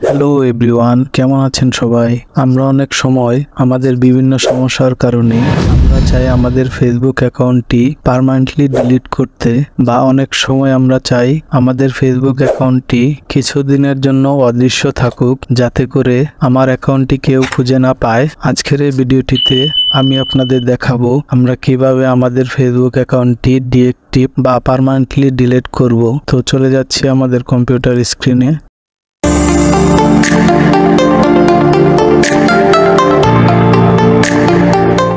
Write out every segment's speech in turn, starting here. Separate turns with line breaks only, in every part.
Hello everyone, কেমন আছেন সবাই? আমরা অনেক সময় আমাদের বিভিন্ন সমস্যার কারণে আমরা চাই আমাদের ফেসবুক অ্যাকাউন্টটি পার্মানেন্টলি ডিলিট করতে, বা অনেক সময় আমরা চাই আমাদের ফেসবুক অ্যাকাউন্টটি কিছুদিনের জন্য অদৃশ্য থাকুক, যাতে করে আমার অ্যাকাউন্টটি কেউ খুঁজে না পায়। আজকের এই ভিডিওটিতে আমি আপনাদের দেখাবো আমরা কিভাবে আমাদের ফেসবুক অ্যাকাউন্টটি ডিএক্টিভ বা পার্মানেন্টলি ডিলিট করব। তো চলে যাচ্ছি আমাদের কম্পিউটার স্ক্রিনে।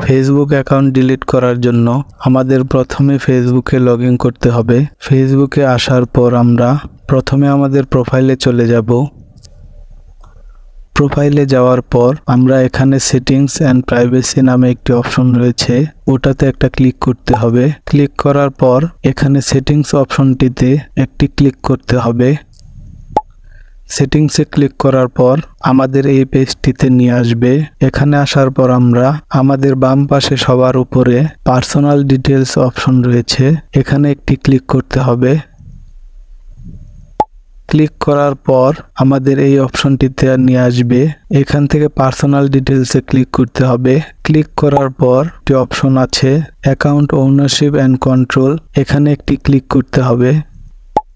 ফেসবুক অ্যাকাউন্ট ডিলিট করার জন্য আমাদের প্রথমে ফেসবুকে লগ ইন করতে হবে। ফেসবুকে আসার পর আমরা প্রথমে আমাদের প্রোফাইলে চলে যাব। প্রোফাইলে যাওয়ার পর আমরা এখানে সেটিংস অ্যান্ড প্রাইভেসি নামে একটি অপশন রয়েছে, ওটাতে একটা ক্লিক করতে হবে। ক্লিক করার পর এখানে সেটিংস অপশনটিতে একটি ক্লিক করতে হবে। সেটিংসে ক্লিক করার পর আমাদের এই পেজটিতে নিয়ে আসবে। এখানে আসার পর আমরা আমাদের বাম পাশে সবার উপরে পার্সোনাল ডিটেলস অপশন রয়েছে, এখানে একটি ক্লিক করতে হবে। ক্লিক করার পর আমাদের এই অপশনটিতে নিয়ে আসবে। এখান থেকে পার্সোনাল ডিটেলসে ক্লিক করতে হবে। ক্লিক করার পর একটি অপশন আছে অ্যাকাউন্ট ওনারশিপ অ্যান্ড কন্ট্রোল, এখানে একটি ক্লিক করতে হবে।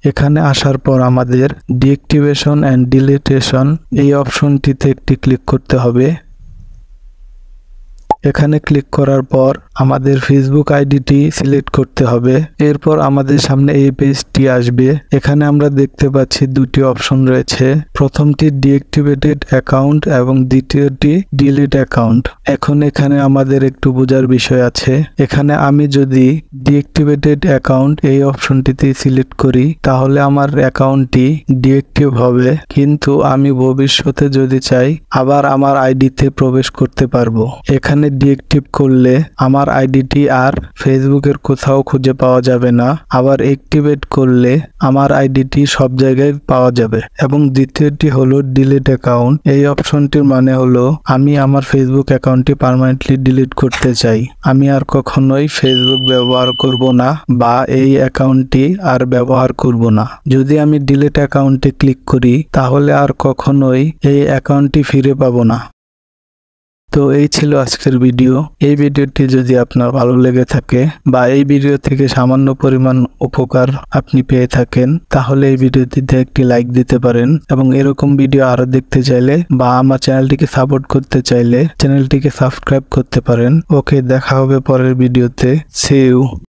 এখানে আসার পর আমাদের ডিএক্টিভেশন অ্যান্ড ডিলিটেশন এই অপশনটিতে একটি ক্লিক করতে হবে। এখানে ক্লিক করার পর আমাদের ফেসবুক আইডিটি সিলেক্ট করতে হবে। এরপর আমাদের সামনে এই পেজটি আসবে। এখানে আমরা দেখতে পাচ্ছি দুটি অপশন রয়েছে, প্রথমটি ডিএক্টিভেটেড অ্যাকাউন্ট এবং দ্বিতীয়টি ডিলিট অ্যাকাউন্ট। এখন এখানে আমাদের একটু বোঝার বিষয় আছে। এখানে আমি যদি ডিএক্টিভেটেড অ্যাকাউন্ট এই অপশনটিতে সিলেক্ট করি তাহলে আমার অ্যাকাউন্টটি ডিএক্টিভ হবে, কিন্তু আমি ভবিষ্যতে যদি চাই আবার আমার আইডিতে প্রবেশ করতে পারবো। এখানে ডিএক্টিভ করলে আমার আইডিটি আর ফেসবুকের কোথাও খুঁজে পাওয়া যাবে না, আবার অ্যাক্টিভেট করলে আমার আইডিটি সব জায়গায় পাওয়া যাবে। এবং দ্বিতীয়টি হলো ডিলিট অ্যাকাউন্ট, এই অপশনটির মানে হলো আমি আমার ফেসবুক অ্যাকাউন্টটি পার্মানেন্টলি ডিলিট করতে চাই, আমি আর কখনোই ফেসবুক ব্যবহার করব না বা এই অ্যাকাউন্টটি আর ব্যবহার করব না। যদি আমি ডিলিট অ্যাকাউন্টে ক্লিক করি তাহলে আর কখনোই এই অ্যাকাউন্টটি ফিরে পাবো না। তো এই ছিল আজকের ভিডিও। এই ভিডিওটি যদি আপনার ভালো লেগে থাকে বা এই ভিডিও থেকে সামান্য পরিমাণ উপকার আপনি পেয়ে থাকেন তাহলে এই ভিডিওটিতে একটি লাইক দিতে পারেন, এবং এরকম ভিডিও আরো দেখতে চাইলে বা আমার চ্যানেলটিকে সাপোর্ট করতে চাইলে চ্যানেলটিকে সাবস্ক্রাইব করতে পারেন। ওকে, দেখা হবে পরের ভিডিওতে। See you.